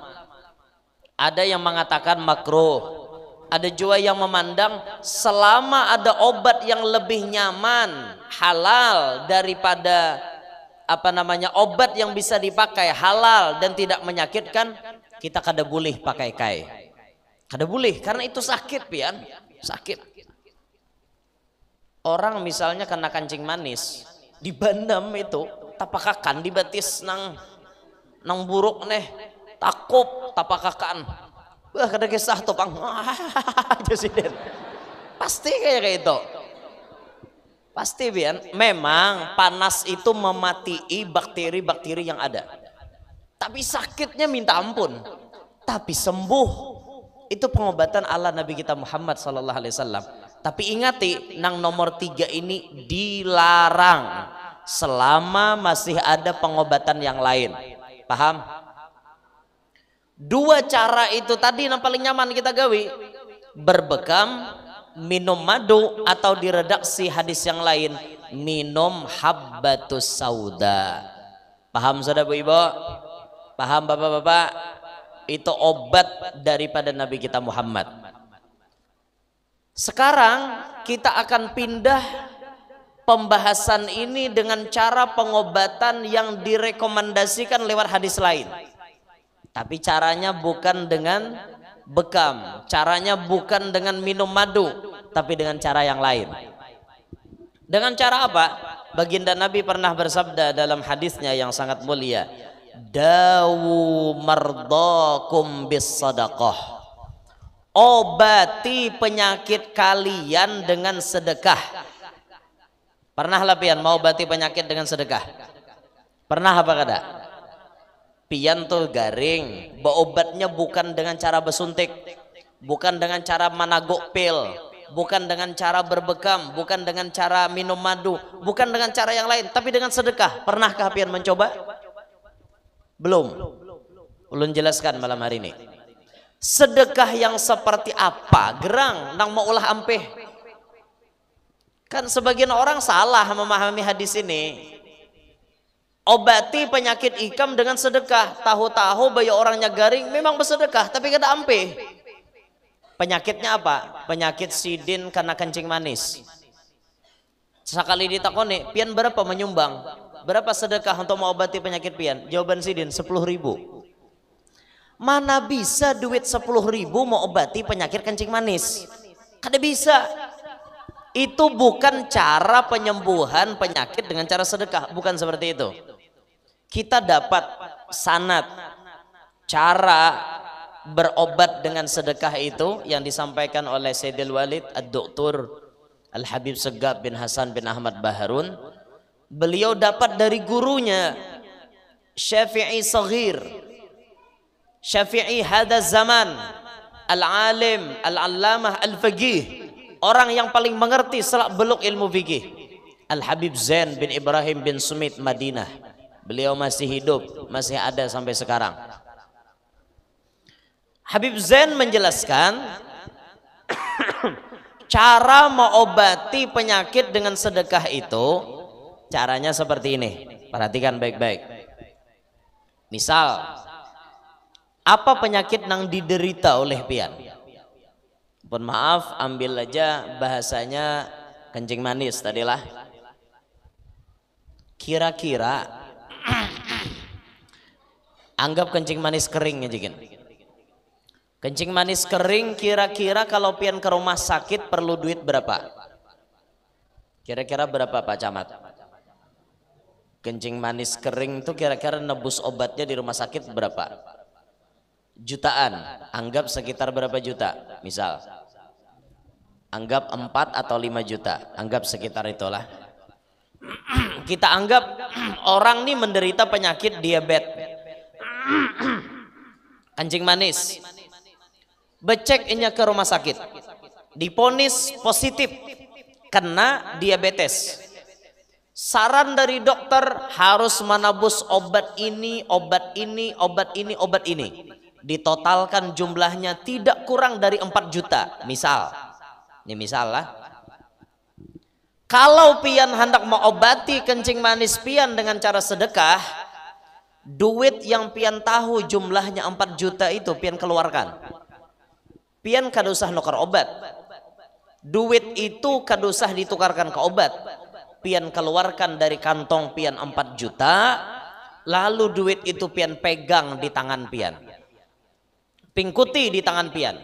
B: Ada yang mengatakan makruh, ada juga yang memandang selama ada obat yang lebih nyaman, halal daripada obat yang bisa dipakai halal dan tidak menyakitkan, kita kada boleh pakai kai. Kada boleh karena itu sakit pian, sakit. Orang misalnya kena kancing manis, dibandam itu tapakakan dibatis nang buruk neh takup tapakakan kada kisah topang jasiden pasti kayak itu pasti bian. Memang panas itu mematii bakteri-bakteri yang ada, tapi sakitnya minta ampun, tapi sembuh. Itu pengobatan ala Nabi kita Muhammad sallallahu alaihi wasallam. Tapi ingati nang nomor 3 ini dilarang selama masih ada pengobatan yang lain. Paham? Dua cara itu tadi yang paling nyaman kita gawi, berbekam, minum madu, atau diredaksi hadis yang lain minum habbatus sauda. Paham saudara bu ibu? Paham bapak-bapak? Itu obat daripada Nabi kita Muhammad. Sekarang kita akan pindah pembahasan ini dengan cara pengobatan yang direkomendasikan lewat hadis lain. Tapi caranya bukan dengan bekam, caranya bukan dengan minum madu, tapi dengan cara yang lain. Dengan cara apa? Baginda Nabi pernah bersabda dalam hadisnya yang sangat mulia, dawu mardakum bis sadaqah. Obati penyakit kalian dengan sedekah. Pernah lah pian mau obati penyakit dengan sedekah? Pernah apa kada? Pian tuh garing, berobatnya bukan dengan cara bersuntik, bukan dengan cara managok pil, bukan dengan cara berbekam, bukan dengan cara minum madu, bukan dengan cara yang lain, tapi dengan sedekah. Pernahkah pian mencoba? Belum. Ulun jelaskan malam hari ini. Sedekah yang seperti apa? Gerang nang mau ulah ampeh. Kan sebagian orang salah memahami hadis ini. Obati penyakit ikam dengan sedekah. Tahu-tahu bayar orangnya garing memang bersedekah tapi kada ampeh. Penyakitnya apa? Penyakit sidin karena kencing manis. Sekali ditakoni, pian berapa menyumbang? Berapa sedekah untuk mengobati penyakit pian? Jawaban sidin 10.000. Mana bisa duit 10.000 mau obati penyakit kencing manis? Kada bisa. Itu bukan cara penyembuhan penyakit dengan cara sedekah, bukan seperti itu. Kita dapat sanad cara berobat dengan sedekah itu yang disampaikan oleh Sayyidil Walid Ad-Doktor Al-Habib Segab bin Hasan bin Ahmad Baharun. Beliau dapat dari gurunya Syafi'i Saghir, Syafi'i hada zaman, Al-Alim, Al-Allamah, Al-Faqih, orang yang paling mengerti selak beluk ilmu fikih, Al-Habib Zain bin Ibrahim bin Sumit Madinah. Beliau masih hidup, masih ada sampai sekarang. Habib Zain menjelaskan cara mengobati penyakit dengan sedekah itu caranya seperti ini. Perhatikan baik-baik. Misal, apa penyakit yang diderita oleh pian? Mohon maaf, ambil aja bahasanya kencing manis tadilah. Kira-kira anggap kencing manis kering aja kan. Kencing manis kering kira-kira kalau pian ke rumah sakit perlu duit berapa? Kira-kira berapa Pak Camat? Kencing manis kering itu kira-kira nebus obatnya di rumah sakit berapa? Jutaan. Anggap sekitar berapa juta? Misal. Anggap 4 atau 5 juta. Anggap sekitar itulah. Kita anggap orang ini menderita penyakit diabetes. Kencing manis. Beceknya ke rumah sakit, diponis positif kena diabetes. Saran dari dokter harus menebus obat ini, obat ini, obat ini, obat ini. Ditotalkan jumlahnya tidak kurang dari 4 juta. Misal, ini misal lah. Kalau pian hendak mengobati kencing manis pian dengan cara sedekah, duit yang pian tahu jumlahnya 4 juta itu pian keluarkan. Pian kada usah nukar obat. Duit itu kada usah ditukarkan ke obat. Pian keluarkan dari kantong pian 4 juta, lalu duit itu pian pegang di tangan pian. Pingkuti di tangan pian.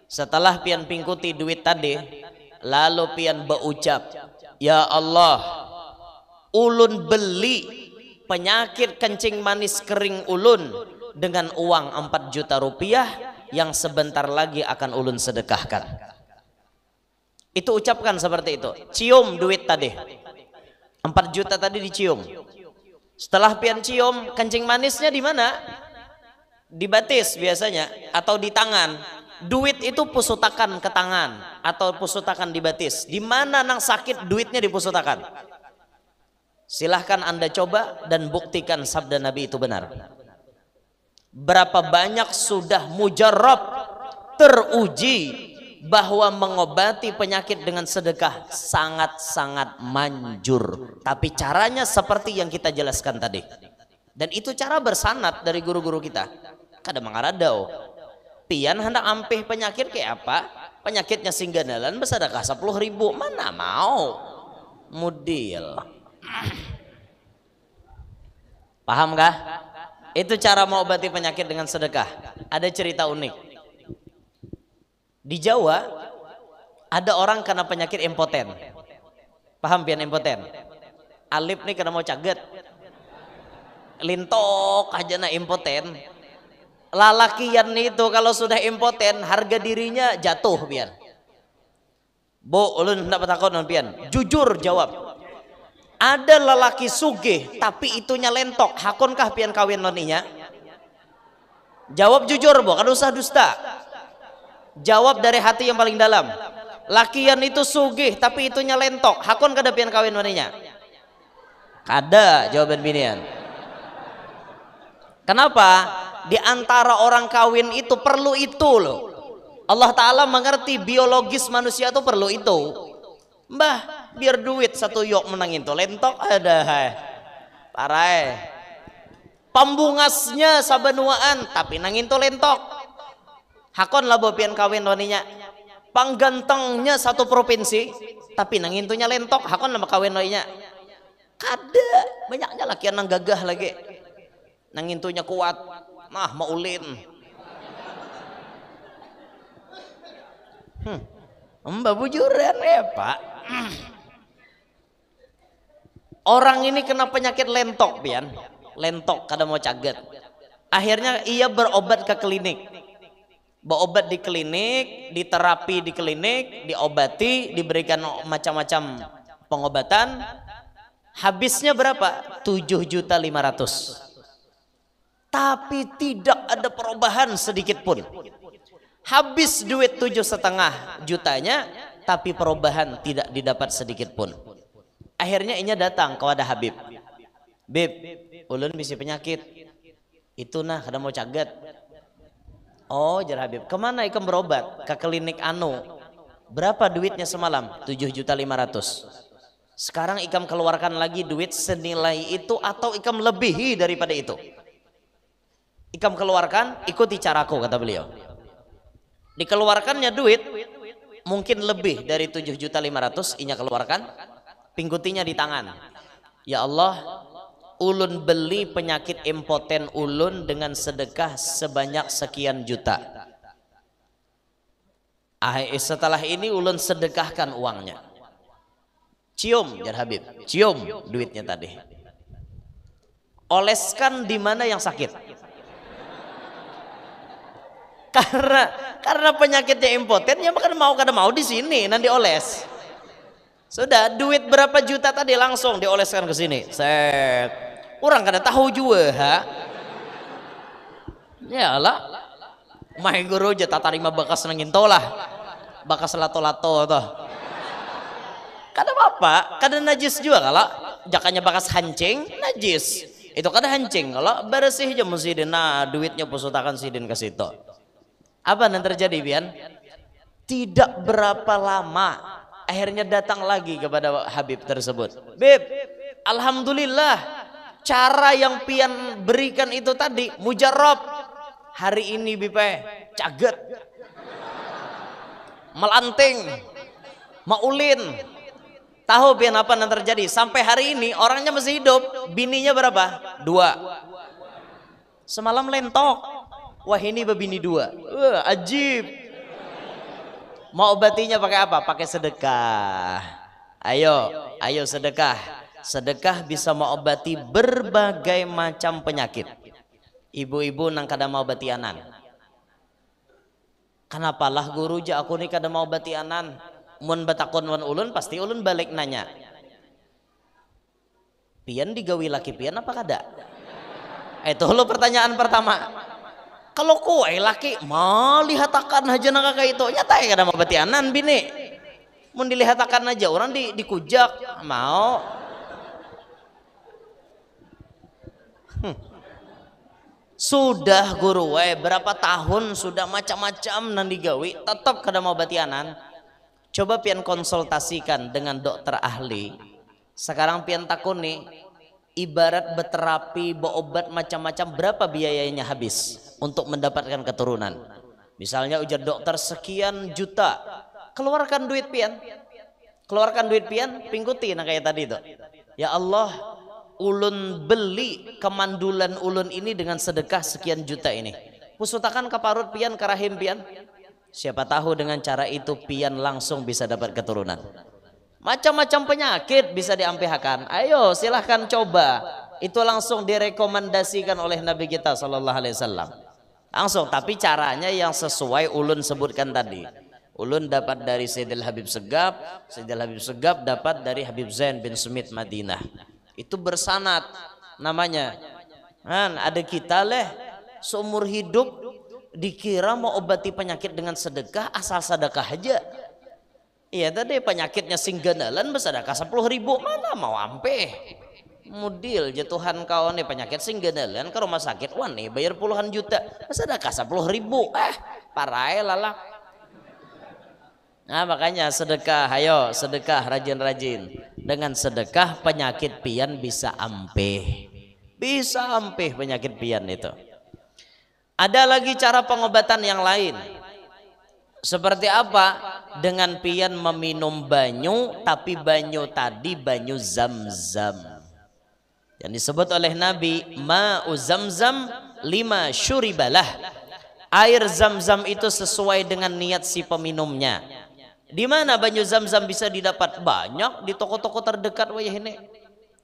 B: Setelah pian pingkuti duit tadi, lalu pian berucap, "Ya Allah, ulun beli penyakit kencing manis kering ulun dengan uang 4 juta rupiah yang sebentar lagi akan ulun sedekahkan." Itu ucapkan seperti itu. Cium duit tadi 4 juta tadi, dicium. Setelah pian cium, kencing manisnya di mana? Di batis biasanya atau di tangan. Duit itu pusutakan ke tangan atau pusutakan di batis. Di mana nang sakit duitnya dipusutakan. Silahkan Anda coba dan buktikan sabda Nabi itu benar. Berapa banyak sudah mujarab, teruji bahwa mengobati penyakit dengan sedekah sangat-sangat manjur. Tapi caranya seperti yang kita jelaskan tadi. Dan itu cara bersanad dari guru-guru kita. Kada mangaradau. Pian hendak ampih penyakit kayak apa? Penyakitnya singganalan bersedekah 10.000. Mana mau? Mudil. Paham kah? Itu cara mengobati penyakit dengan sedekah. Ada cerita unik. Di Jawa ada orang kena penyakit impoten. Paham pian impoten? Alip nih kena mau caget. Lintok aja na impoten. Lalakian itu kalau sudah impoten harga dirinya jatuh pian. Bu, ulun hendak bertakon pian. Jujur jawab. Ada lelaki sugih tapi itunya lentok. Hakonkah pian kawin noninya? Jawab jujur, bu, kan usah dusta. Jawab dari hati yang paling dalam. Lakian itu sugih tapi itunya lentok. Hakon kada pian kawin noninya? Kada, jawaban binian. Kenapa? Di antara orang kawin itu perlu itu loh. Allah Ta'ala mengerti biologis manusia itu perlu itu. Mbah, biar duit 1 yok menang itu lentok ada parai pambungasnya sabanuaan tapi nangin to lentok. Hakon lah pian kawin waninya. panggantengnya satu provinsi tapi nangintunya lentok hakon nama kawin lainnya kada banyaknya laki nang gagah lagi nangintunya kuat mah maulin mbak bujuran ya pak. Orang ini kena penyakit lentok pian lentok kada mau caget akhirnya ia berobat ke klinik berobat di klinik diterapi di klinik diobati diberikan macam-macam pengobatan habisnya berapa 7.500.000 tapi tidak ada perubahan sedikit pun habis duit 7,5 jutanya tapi perubahan tidak didapat sedikit pun akhirnya inya datang kepada Habib Bib ulun bisi penyakit itu nah kada mau caget oh jar Habib kemana ikam berobat ke klinik anu berapa duitnya semalam 7.500.000 sekarang ikam keluarkan lagi duit senilai itu atau ikam lebihi daripada itu ikam keluarkan ikuti caraku kata beliau dikeluarkannya duit mungkin lebih dari 7.500.000 inya keluarkan pinggutinya di tangan ya Allah ulun beli penyakit impoten ulun dengan sedekah sebanyak sekian juta setelah ini ulun sedekahkan uangnya cium jar Habib cium duitnya tadi oleskan di mana yang sakit karena penyakitnya impoten ya makan mau kada mau di sini nanti oles sudah duit berapa juta tadi langsung dioleskan ke sini set orang kada tahu juga ha ya lah main guru aja tak terima bakas nangin tolah bakas lato-lato toh kada apa kada najis juga kalau jakanya bakas hancing najis itu kada hancing kalau bersih aja mesti nah duitnya pusutakan sidin ke situ apa yang terjadi Bian tidak berapa lama akhirnya datang lagi kepada Habib tersebut Bib alhamdulillah cara yang pian berikan itu tadi mujarab hari ini Bipe caget melanting maulin tahu pian apa yang terjadi sampai hari ini orangnya masih hidup bininya berapa 2 semalam lentok wah ini bebini 2 ajib mau obatinya pakai apa? Pakai sedekah. Ayo sedekah. Sedekah bisa mengobati berbagai macam penyakit. Ibu-ibu nang kada mau obati anan. Kenapa lah guru ja aku ni kada mau obati anan? Mun batakon wan ulun pasti ulun balik nanya. Pian digawi laki pian apa kada? Itu lo pertanyaan pertama. Kalau kue laki mau lihatakan aja nak kayak itu nyata ya kada mau batianan bini mau dilihatakan aja orang dikujak mau sudah guru berapa tahun sudah macam-macam nan digawi tetap kada mau batianan coba pian konsultasikan dengan dokter ahli sekarang pian takun nih ibarat berterapi berobat macam-macam berapa biayanya habis untuk mendapatkan keturunan misalnya ujar dokter sekian juta keluarkan duit pian pingguti nah kayak tadi tuh ya Allah ulun beli kemandulan ulun ini dengan sedekah sekian juta ini pusutakan ke parut pian ke rahim pian siapa tahu dengan cara itu pian langsung bisa dapat keturunan macam-macam penyakit bisa diampihakan ayo silahkan coba itu langsung direkomendasikan oleh Nabi kita Sallallahu Alaihi Wasallam langsung tapi caranya yang sesuai ulun sebutkan tadi ulun dapat dari Sayyidil Habib Segaf dapat dari Habib Zain bin Sumit Madinah itu bersanad namanya kan ada kita leh seumur hidup dikira mau obati penyakit dengan sedekah asal sedekah aja iya tadi penyakitnya singganalan bersedekah 10.000 mana mau ampe mudil jatuhan kau nih penyakit singganalan ke rumah sakit wah nih bayar puluhan juta bersedekah 10.000 parai lalak nah makanya sedekah ayo sedekah rajin-rajin dengan sedekah penyakit pian bisa ampe penyakit pian itu ada lagi cara pengobatan yang lain seperti apa Dengan pian meminum banyu, tapi banyu tadi banyu Zam-Zam. Yang disebut oleh Nabi, ma'u Zam-Zam lima syuribalah. Air Zam-Zam itu sesuai dengan niat si peminumnya. Di mana banyu Zam-Zam bisa didapat? Banyak di toko-toko terdekat wayah ini.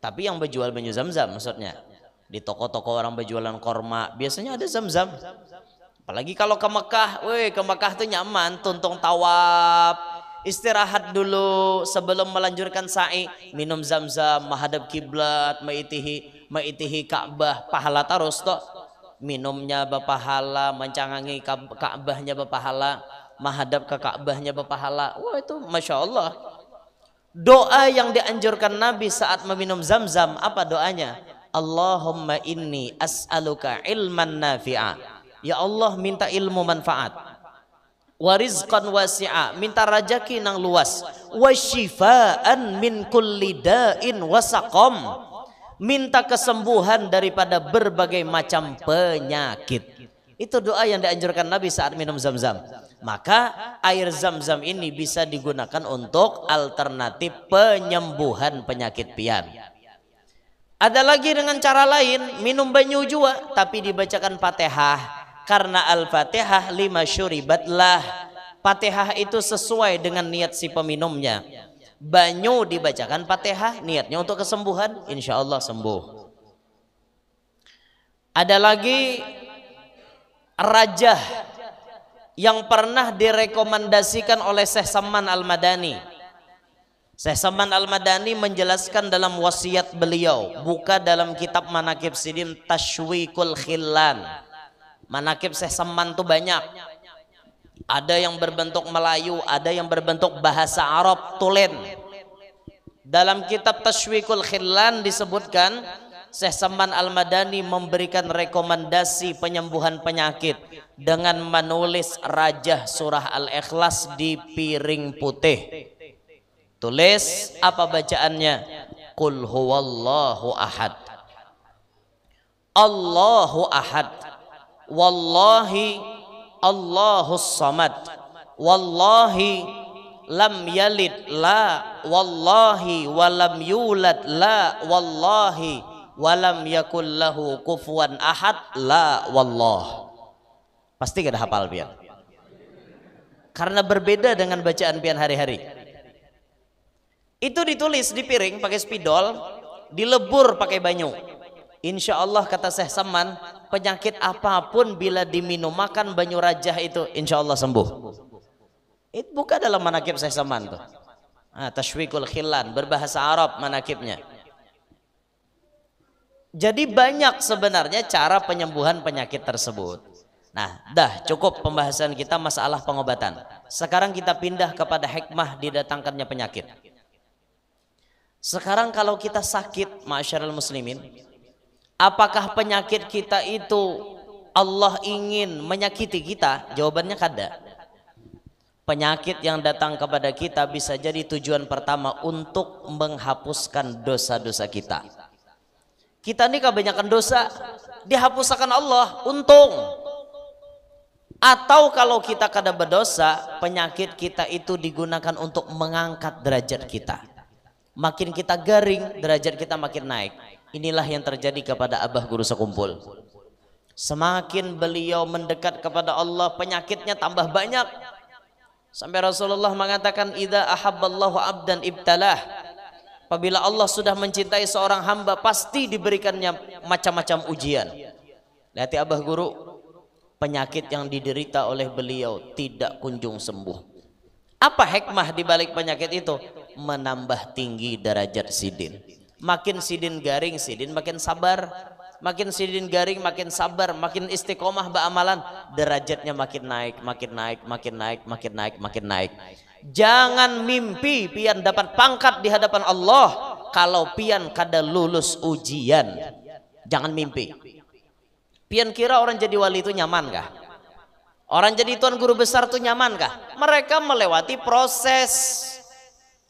B: Tapi yang berjual banyu Zam-Zam maksudnya. Di toko-toko orang berjualan korma biasanya ada Zam-Zam. Apalagi kalau ke Mekah, ke Mekah tuh nyaman, tuntung tawaf, istirahat dulu sebelum melanjutkan sa'i, minum Zam-Zam, menghadap kiblat, maitihi Ka'bah, pahala terus toh. Minumnya berpahala, mencangangi Ka'bahnya berpahala, menghadap ke Ka'bahnya berpahala. Wah itu Masya Allah. Doa yang dianjurkan Nabi saat meminum Zam-Zam, apa doanya? Allahumma inni as'aluka ilman nafi'a. Ya Allah, minta ilmu manfaat. Wa rizqan wasi'a, minta rajaki nang luas. Wa syifaan min kulli da'in wa saqam, minta kesembuhan daripada berbagai macam penyakit. Itu doa yang dianjurkan Nabi saat minum Zam-Zam. Maka air Zam-Zam ini bisa digunakan untuk alternatif penyembuhan penyakit pian. Ada lagi dengan cara lain, minum banyu juga tapi dibacakan Fatihah. Karena Al-Fatihah lima syuribat lah. Fatihah itu sesuai dengan niat si peminumnya. Banyu dibacakan Fatihah, niatnya untuk kesembuhan, insya Allah sembuh. Ada lagi rajah yang pernah direkomendasikan oleh Syekh Saman Al-Madani. Syekh Saman Al-Madani menjelaskan dalam wasiat beliau, buka dalam kitab Manaqib Sidin Tashwiqul Khillan. Manaqib Syekh Saman itu banyak. Ada yang berbentuk Melayu, ada yang berbentuk bahasa Arab tulen. Dalam kitab Tashwiqul Khillan disebutkan Syekh Saman Al-Madani memberikan rekomendasi penyembuhan penyakit dengan menulis rajah surah Al-Ikhlas di piring putih. Tulis apa bacaannya? Qul huwallahu ahad, Allahu ahad, wallahi Allahus samad, wallahi lam yalid la, wallahi walam yulad la, wallahi walam yakul lahu kufuwan ahad la, wallah. Pasti gak ada hafal pian, karena berbeda dengan bacaan pian hari-hari. Itu ditulis di piring pakai spidol, dilebur pakai banyu. Insya Allah kata Syekh Saman, penyakit apapun bila diminum makan banyu rajah itu insya Allah sembuh. Itu buka dalam manaqib Syekh Saman tuh. Tashwiqul Khillan, berbahasa Arab manaqibnya. Jadi banyak sebenarnya cara penyembuhan penyakit tersebut. Nah, dah cukup pembahasan kita masalah pengobatan. Sekarang kita pindah kepada hikmah didatangkannya penyakit. Sekarang kalau kita sakit, ma'asyiral muslimin, apakah penyakit kita itu Allah ingin menyakiti kita? Jawabannya kada. Penyakit yang datang kepada kita bisa jadi tujuan pertama untuk menghapuskan dosa-dosa kita. Kita ini kebanyakan dosa, dihapuskan Allah, untung. Atau kalau kita kada berdosa, penyakit kita itu digunakan untuk mengangkat derajat kita. Makin kita garing, derajat kita makin naik. Inilah yang terjadi kepada Abah Guru Sekumpul. Semakin beliau mendekat kepada Allah, penyakitnya tambah banyak. Sampai Rasulullah mengatakan, idza ahabballahu abdan ibtalah. Apabila Allah sudah mencintai seorang hamba, pasti diberikannya macam-macam ujian. Lihat Abah Guru, penyakit yang diderita oleh beliau tidak kunjung sembuh. Apa hikmah di balik penyakit itu? Menambah tinggi derajat sidin. Makin sidin garing, sidin makin sabar. Makin sidin garing, makin sabar. Makin istiqomah beramalan, derajatnya makin naik, makin naik, makin naik, makin naik, makin naik. Jangan mimpi pian dapat pangkat di hadapan Allah kalau pian kada lulus ujian. Jangan mimpi. Pian kira orang jadi wali itu nyaman kah? Orang jadi tuan guru besar itu nyaman kah? Mereka melewati proses.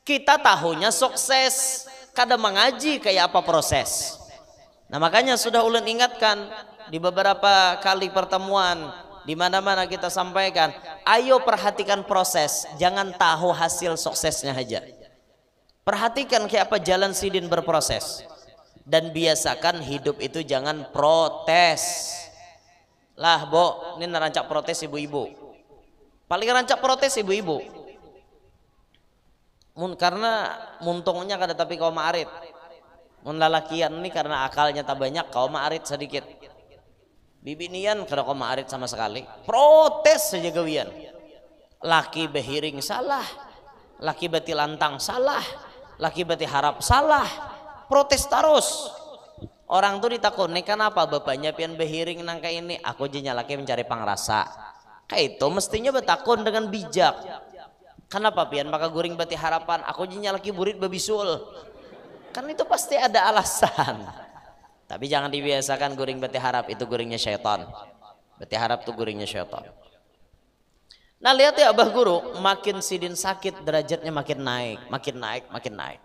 B: Kita tahunya sukses, kada mengaji kayak apa proses. Nah makanya sudah ulun ingatkan di beberapa kali pertemuan, di mana-mana kita sampaikan, ayo perhatikan proses, jangan tahu hasil suksesnya aja. Perhatikan kayak apa jalan sidin berproses. Dan biasakan hidup itu jangan protes. Lah, Bo, ini rancak protes ibu-ibu. Paling rancak protes ibu-ibu. Karena muntungnya kada tapi kaum arit. Mun lalakian ini karena akalnya tak banyak, kaum arit sedikit. Bibi nian kada kaum arit sama sekali. Protes saja gawian. Laki behiring salah, laki beti lantang salah, laki beti harap salah. Protes terus. Orang tuh ditakoni kenapa bapaknya pian behiring nangka ini, aku jinya laki mencari pangrasa. Kayak itu mestinya betakon dengan bijak. Kenapa pian maka guring bati harapan, aku jinya laki burit babisul. Kan itu pasti ada alasan. Tapi jangan dibiasakan guring bati harap, itu guringnya syaitan. Bati harap itu guringnya syaitan. Nah lihat ya Abah Guru, makin sidin sakit derajatnya makin naik, makin naik, makin naik.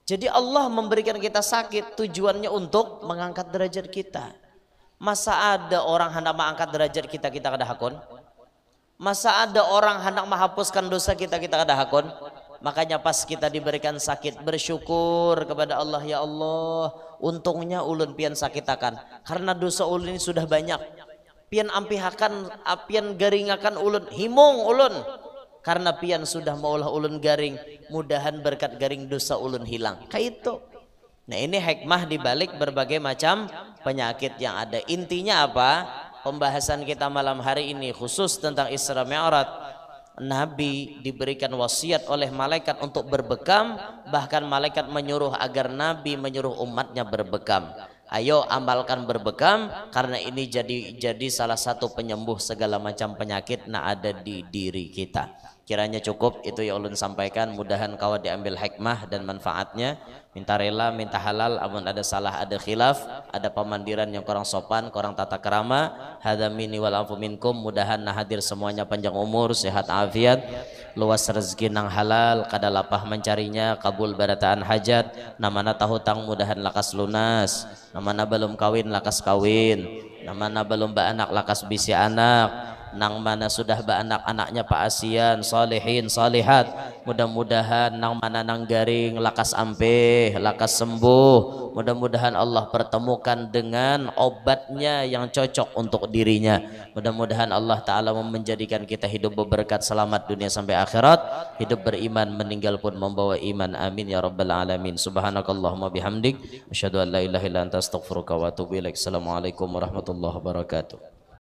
B: Jadi Allah memberikan kita sakit tujuannya untuk mengangkat derajat kita. Masa ada orang hendak mengangkat derajat kita, kita kada hakun? Masa ada orang hendak menghapuskan dosa kita, kita kada hakun? Makanya pas kita diberikan sakit, bersyukur kepada Allah, ya Allah, untungnya ulun pian sakitakan karena dosa ulun ini sudah banyak. Pian ampihakan, pian garingakan ulun, himung ulun karena pian sudah maulah ulun garing, mudahan berkat garing dosa ulun hilang. Kayak itu. Nah ini hikmah dibalik berbagai macam penyakit yang ada. Intinya apa? Pembahasan kita malam hari ini khusus tentang Isra Mi'raj. Nabi diberikan wasiat oleh malaikat untuk berbekam, bahkan malaikat menyuruh agar Nabi menyuruh umatnya berbekam. Ayo amalkan berbekam karena ini jadi salah satu penyembuh segala macam penyakit yang ada di diri kita. Kiranya cukup itu yang ulun sampaikan, mudahan kawan diambil hikmah dan manfaatnya. Minta rela, minta halal, amun ada salah, ada khilaf, ada pemandiran yang kurang sopan, kurang tata kerama. Hadza minni wal afu minkum, mudahan nah hadir semuanya panjang umur, sehat afiat, luas rezeki nang halal, kada lapah mencarinya, kabul barataan hajat, namana tahu tang mudahan lakas lunas, namana belum kawin lakas kawin, namana belum baanak lakas bisi anak, nang mana sudah baanak-anaknya paasian, salihin, salihat, mudah-mudahan nang mana nang garing lakas ampeh, lakas sembuh, mudah-mudahan Allah pertemukan dengan obatnya yang cocok untuk dirinya. Mudah-mudahan Allah Ta'ala menjadikan kita hidup berberkat, selamat dunia sampai akhirat, hidup beriman, meninggal pun membawa iman, amin ya rabbal alamin. Subhanakallahumma bihamdik, asyhadu an la ilaha illa anta astaghfiruka wa atubu ilaik. Assalamualaikum warahmatullahi wabarakatuh.